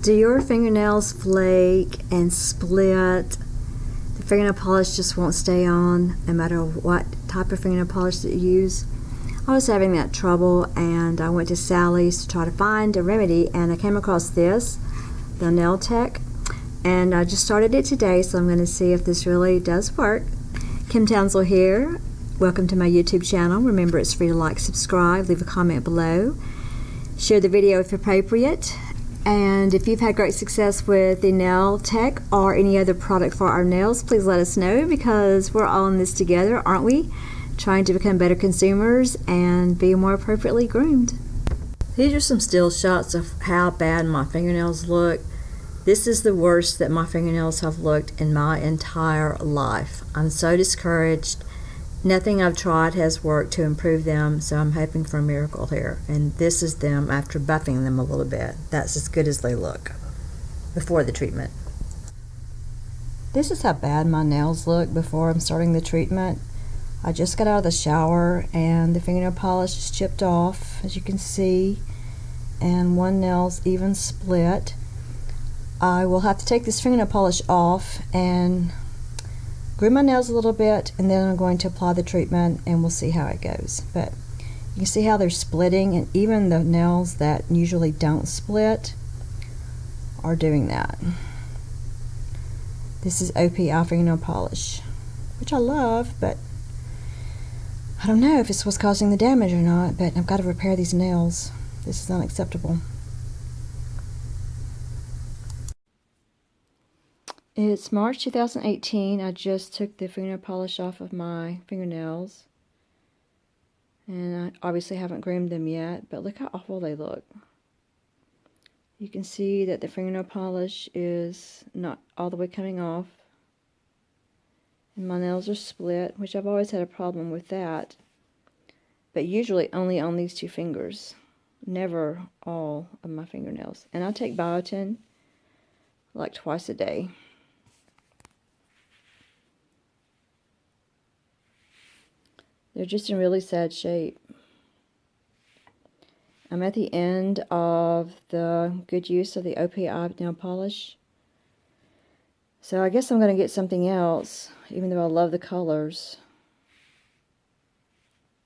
Do your fingernails flake and split? The fingernail polish just won't stay on no matter what type of fingernail polish that you use? I was having that trouble, and I went to Sally's to try to find a remedy, and I came across this, the NailTek, and I just started it today, so I'm going to see if this really does work. Kim Townsel here. Welcome to my YouTube channel. Remember, it's free to like, subscribe, leave a comment below, share the video if appropriate. And if you've had great success with the NailTek or any other product for our nails, please let us know, because we're all in this together, aren't we? Trying to become better consumers and be more appropriately groomed. These are some still shots of how bad my fingernails look. This is the worst that my fingernails have looked in my entire life. I'm so discouraged. Nothing I've tried has worked to improve them, so I'm hoping for a miracle here. And this is them after buffing them a little bit. That's as good as they look before the treatment. This is how bad my nails look before I'm starting the treatment. I just got out of the shower and the fingernail polish is chipped off, as you can see, and one nail's even split. I will have to take this fingernail polish off and groom my nails a little bit, and then I'm going to apply the treatment and we'll see how it goes. But you can see how they're splitting, and even the nails that usually don't split are doing that. This is OPI fingernail polish, which I love, but I don't know if it's what's causing the damage or not, but I've got to repair these nails. This is unacceptable. It's March 2018. I just took the fingernail polish off of my fingernails, and I obviously haven't groomed them yet, but look how awful they look. You can see that the fingernail polish is not all the way coming off, and my nails are split, which I've always had a problem with that, but usually only on these two fingers, never all of my fingernails. And I take biotin like twice a day. They're just in really sad shape. I'm at the end of the good use of the OPI nail polish. So I guess I'm going to get something else, even though I love the colors.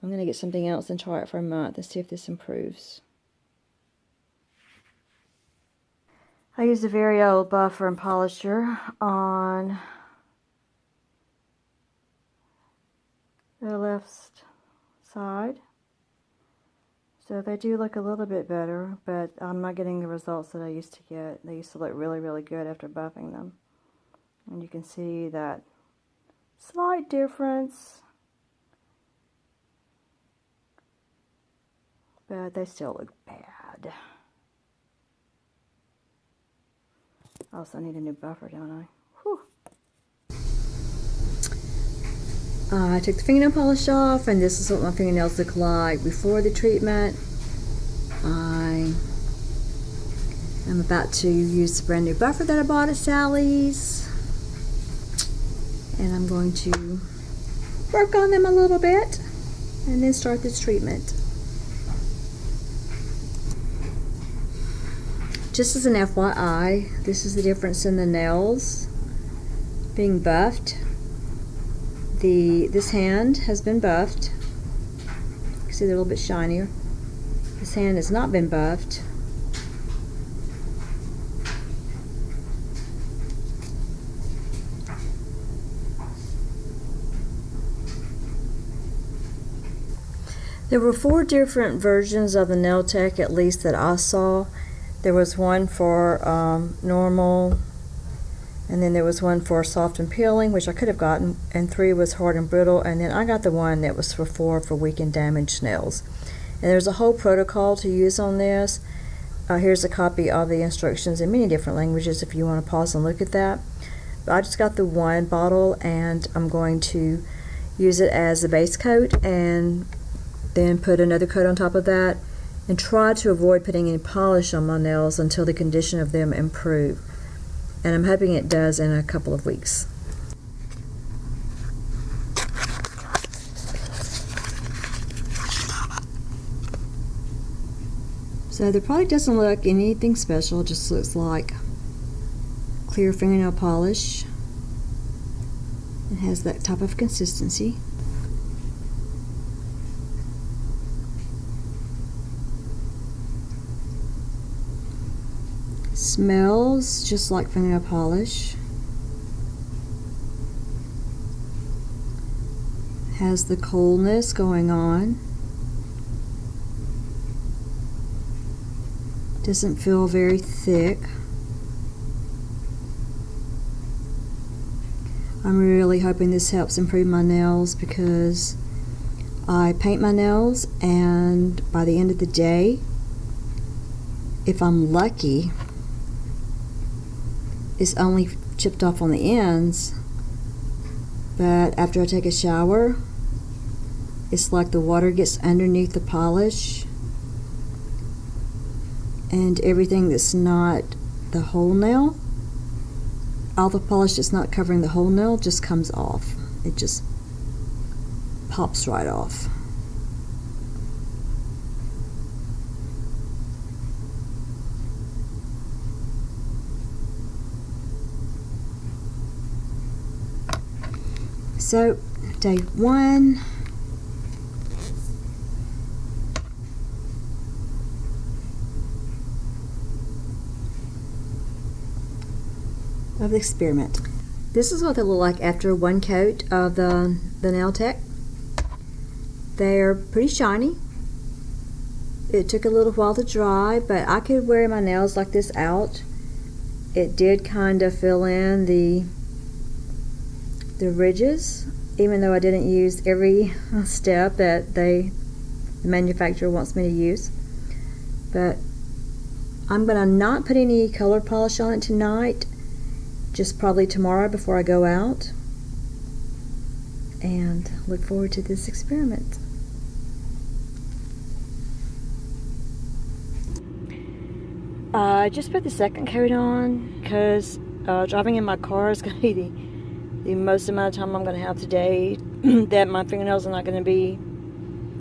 I'm going to get something else and try it for a month and see if this improves. I used a very old buffer and polisher on the left side, so they do look a little bit better, but I'm not getting the results that I used to get. They used to look really, really good after buffing them, and you can see that slight difference, but they still look bad. I also need a new buffer, don't I? Whew. I took the fingernail polish off, and this is what my fingernails look like before the treatment. I am about to use the brand new buffer that I bought at Sally's, and I'm going to work on them a little bit and then start this treatment. Just as an FYI, this is the difference in the nails being buffed. This hand has been buffed. You can see they're a little bit shinier. This hand has not been buffed. There were 4 different versions of the NailTek, at least that I saw. There was one for normal, and then there was one for soft and peeling, which I could have gotten, and 3 was hard and brittle, and then I got the one that was for 4 for weak and damaged nails. And there's a whole protocol to use on this. Here's a copy of the instructions in many different languages if you want to pause and look at that. But I just got the one bottle, and I'm going to use it as a base coat and then put another coat on top of that, and try to avoid putting any polish on my nails until the condition of them improve. And I'm hoping it does in a couple of weeks. So the product doesn't look anything special, it just looks like clear fingernail polish. It has that type of consistency. Smells just like fingernail polish. Has the coolness going on. Doesn't feel very thick. I'm really hoping this helps improve my nails because I paint my nails, and by the end of the day, if I'm lucky, it's only chipped off on the ends, but after I take a shower, it's like the water gets underneath the polish and everything that's not the whole nail, all the polish that's not covering the whole nail just comes off. It just pops right off. So, day 1. Of the experiment. This is what they look like after one coat of the NailTek. They're pretty shiny. It took a little while to dry, but I could wear my nails like this out. It did kind of fill in the ridges, even though I didn't use every step that the manufacturer wants me to use. But I'm gonna not put any color polish on it tonight, just probably tomorrow before I go out, and look forward to this experiment. I just put the second coat on because driving in my car is going to be the most amount of time I'm going to have today that my fingernails are not going to be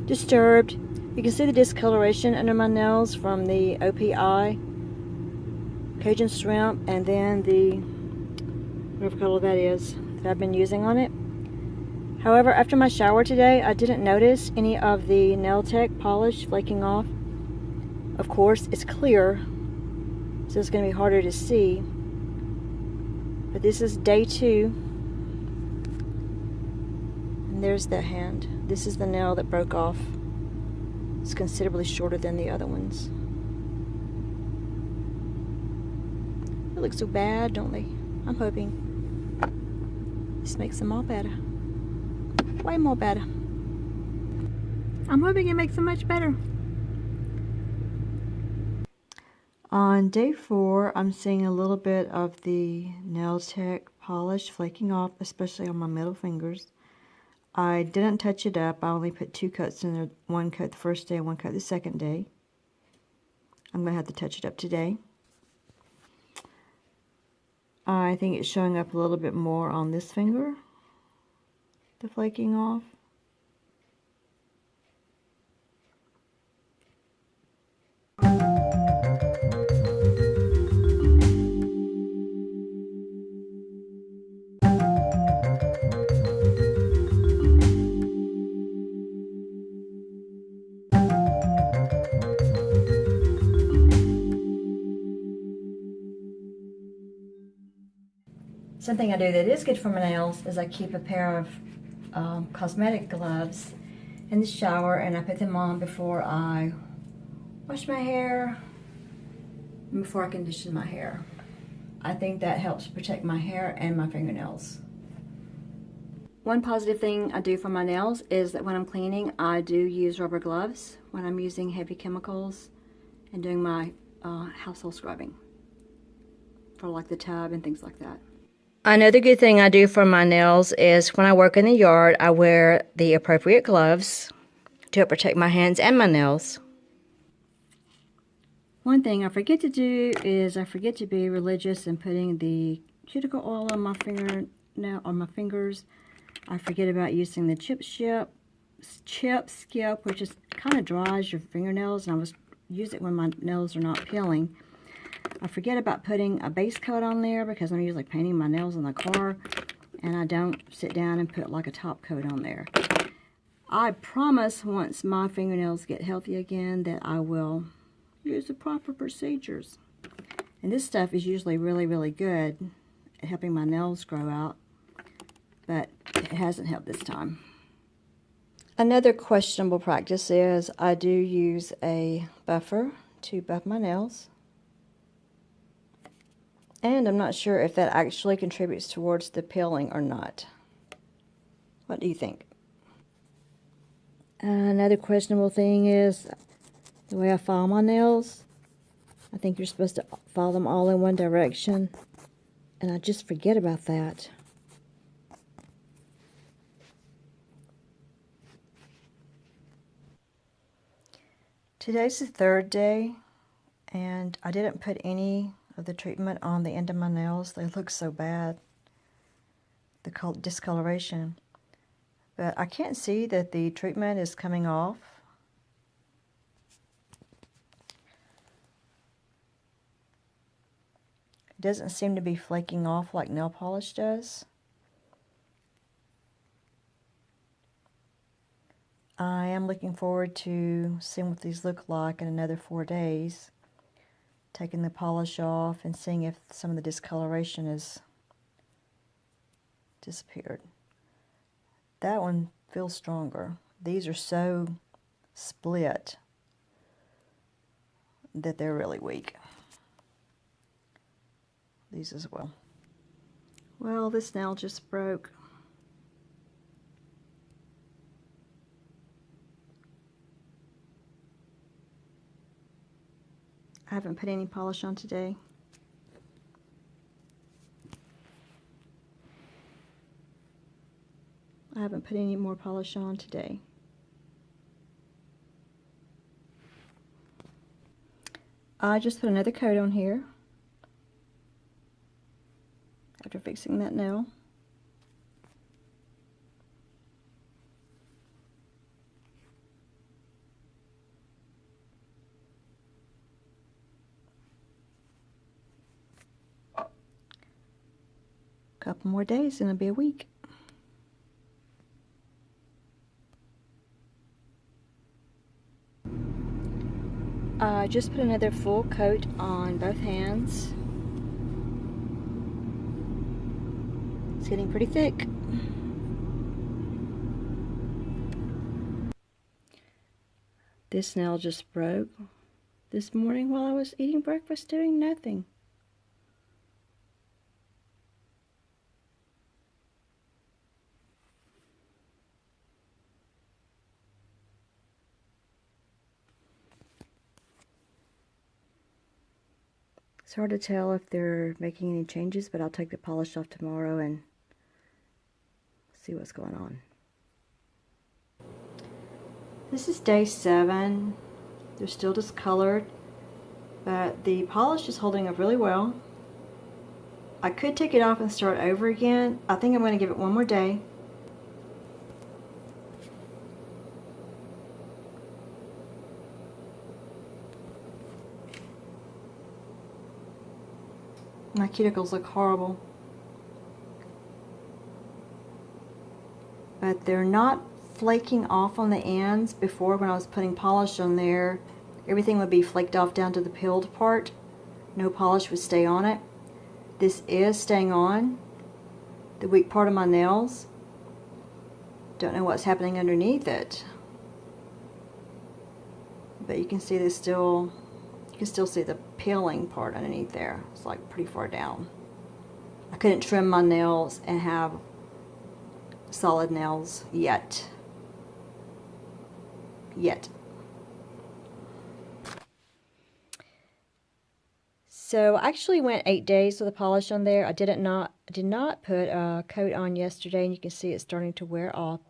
disturbed. You can see the discoloration under my nails from the OPI Cajun shrimp and then the whatever color that is that I've been using on it. However, after my shower today, I didn't notice any of the NailTek polish flaking off. Of course, it's clear, so it's going to be harder to see. But this is day 2. And there's the hand. This is the nail that broke off. It's considerably shorter than the other ones. They look so bad, don't they? I'm hoping this makes them all better. Way more better. I'm hoping it makes them much better. On day 4, I'm seeing a little bit of the NailTek polish flaking off, especially on my middle fingers. I didn't touch it up. I only put 2 coats in there, 1 coat the first day and 1 coat the second day. I'm going to have to touch it up today. I think it's showing up a little bit more on this finger, the flaking off. Something I do that is good for my nails is I keep a pair of cosmetic gloves in the shower, and I put them on before I wash my hair and before I condition my hair. I think that helps protect my hair and my fingernails. One positive thing I do for my nails is that when I'm cleaning, I do use rubber gloves when I'm using heavy chemicals and doing my household scrubbing for like the tub and things like that. Another good thing I do for my nails is when I work in the yard, I wear the appropriate gloves to help protect my hands and my nails. One thing I forget to do is I forget to be religious in putting the cuticle oil on my fingers. I forget about using the chip skip, which is kind of dries your fingernails, and I was use it when my nails are not peeling. I forget about putting a base coat on there because I'm usually painting my nails in the car, and I don't sit down and put like a top coat on there. I promise once my fingernails get healthy again that I will use the proper procedures. And this stuff is usually really, really good at helping my nails grow out, but it hasn't helped this time. Another questionable practice is I do use a buffer to buff my nails. And I'm not sure if that actually contributes towards the peeling or not. What do you think? Another questionable thing is the way I file my nails. I think you're supposed to file them all in one direction, and I just forget about that. Today's the third day, and I didn't put any of the treatment on the end of my nails. They look so bad, the discoloration. But I can't see that the treatment is coming off. It doesn't seem to be flaking off like nail polish does. I am looking forward to seeing what these look like in another 4 days. Taking the polish off and seeing if some of the discoloration has disappeared. That one feels stronger. These are so split that they're really weak. These as well. Well, this nail just broke. I haven't put any polish on today. I haven't put any more polish on today. I just put another coat on here after fixing that nail. Couple more days and it'll be a week. I just put another full coat on both hands. It's getting pretty thick. This nail just broke this morning while I was eating breakfast doing nothing. It's hard to tell if they're making any changes, but I'll take the polish off tomorrow and see what's going on. This is day 7. They're still discolored, but the polish is holding up really well. I could take it off and start over again. I think I'm going to give it one more day. My cuticles look horrible. But they're not flaking off on the ends. Before, when I was putting polish on there, everything would be flaked off down to the peeled part. No polish would stay on it. This is staying on the weak part of my nails. Don't know what's happening underneath it. But you can see there's still, you can still see the peeling part underneath there. It's like pretty far down. I couldn't trim my nails and have solid nails yet. So I actually went 8 days with a polish on there. I did not put a coat on yesterday, and you can see it's starting to wear off.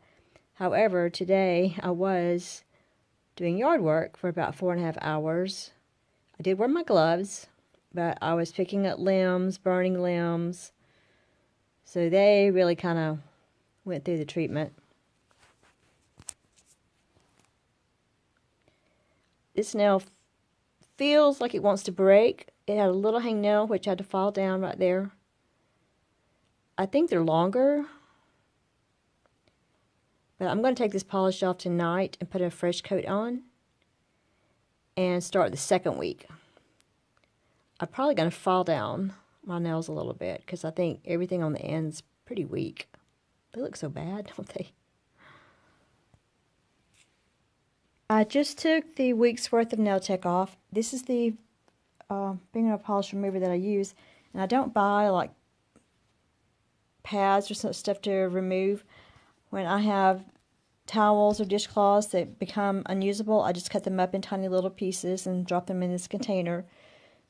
However, today I was doing yard work for about 4.5 hours. I did wear my gloves, but I was picking up limbs, burning limbs. So they really kind of went through the treatment. This nail feels like it wants to break. It had a little hangnail, which I had to file down right there. I think they're longer. But I'm going to take this polish off tonight and put a fresh coat on and start the second week. I'm probably going to file down my nails a little bit because I think everything on the end's pretty weak. They look so bad, don't they? I just took the week's worth of NailTek off. This is the fingernail polish remover that I use, and I don't buy like pads or some stuff to remove. When I have towels or dishcloths that become unusable, I just cut them up in tiny little pieces and drop them in this container.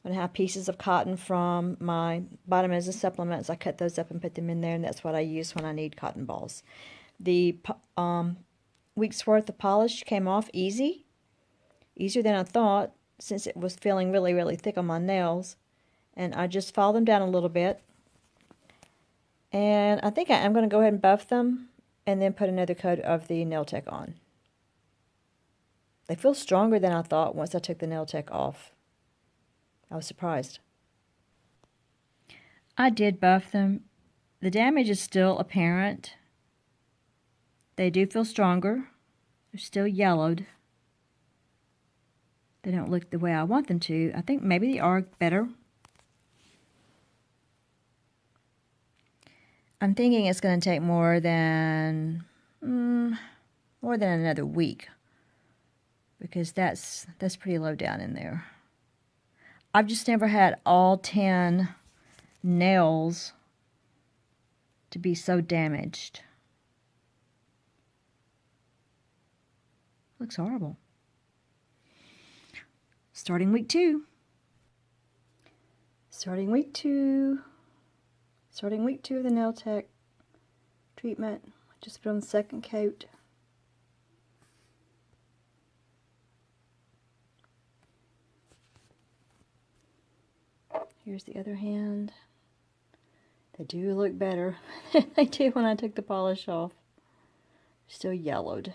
When I have pieces of cotton from my vitamins and supplements, I cut those up and put them in there, and that's what I use when I need cotton balls. The week's worth of polish came off easy, easier than I thought, since it was feeling really, really thick on my nails. And I just filed them down a little bit. And I think I'm going to go ahead and buff them and then put another coat of the NailTek on. They feel stronger than I thought once I took the NailTek off. I was surprised. I did buff them. The damage is still apparent. They do feel stronger. They're still yellowed. They don't look the way I want them to. I think maybe they are better. I'm thinking it's going to take more than another week, because that's pretty low down in there. I've just never had all 10 nails to be so damaged. Looks horrible. Starting week 2. Starting week 2 of the NailTek treatment. I just put on the second coat. Here's the other hand. They do look better than they did when I took the polish off. Still yellowed.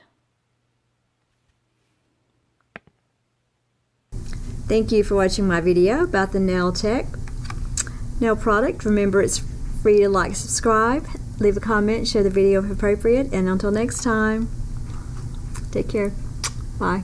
Thank you for watching my video about the NailTek nail product. Remember, it's free to like, subscribe, leave a comment, share the video if appropriate, and until next time, take care. Bye.